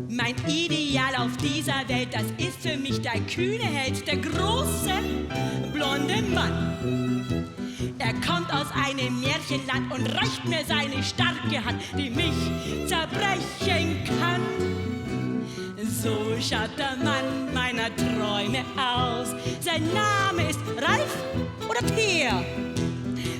Mein Ideal auf dieser Welt, das ist für mich der kühne Held, der große, blonde Mann. Er kommt aus einem Märchenland und reicht mir seine starke Hand, die mich zerbrechen kann. So schaut der Mann meiner Träume aus. Sein Name ist Ralf oder Peer.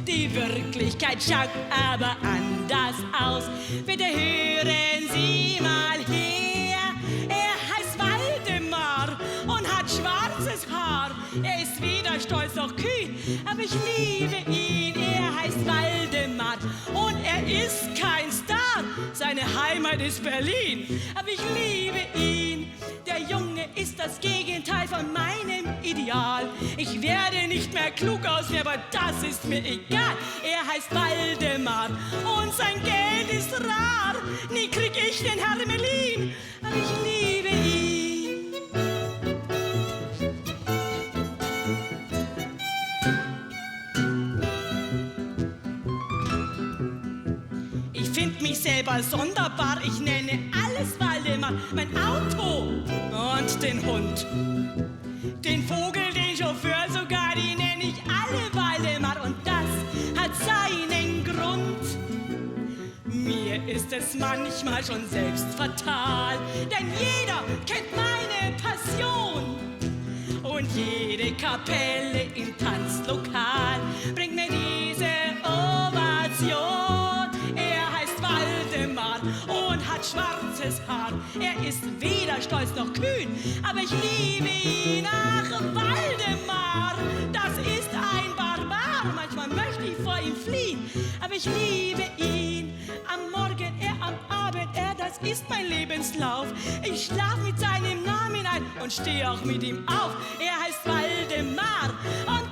Die Wirklichkeit schaut aber anders aus. Bitte hören Sie mal her. Er heißt Waldemar und hat schwarzes Haar. Er ist weder stolz noch kühn, aber ich liebe ihn. Er heißt Waldemar und er ist kein Star. Seine Heimat ist Berlin, aber ich liebe ihn. Der Junge ist das Gegenteil von meinem Ideal. Ich werde nicht mehr klug aus mir, aber das ist mir egal. Er heißt Waldemar und sein Geld ist rar. Nie krieg ich den Hermelin, aber ich liebe ihn. Ich find mich selber sonderbar, ich nenne alles Waldemar. Mein Auto und den Hund, den Vogel, den Chauffeur sogar, die nenne ich alle Waldemar. Und das hat seinen Grund. Mir ist es manchmal schon selbst fatal, denn jeder kennt meine Passion. Und jede Kapelle im Tanzlokal bringt mir diese Ovation. Er heißt Waldemar und hat schwarzes Haar. Er ist weder stolz noch kühn, aber ich liebe ihn. Ach, Waldemar, das ist ein Barbar. Manchmal möchte ich vor ihm fliehen, aber ich liebe ihn. Am Morgen, er am Abend, er, das ist mein Lebenslauf. Ich schlaf mit seinem Namen ein und stehe auch mit ihm auf. Er heißt Waldemar und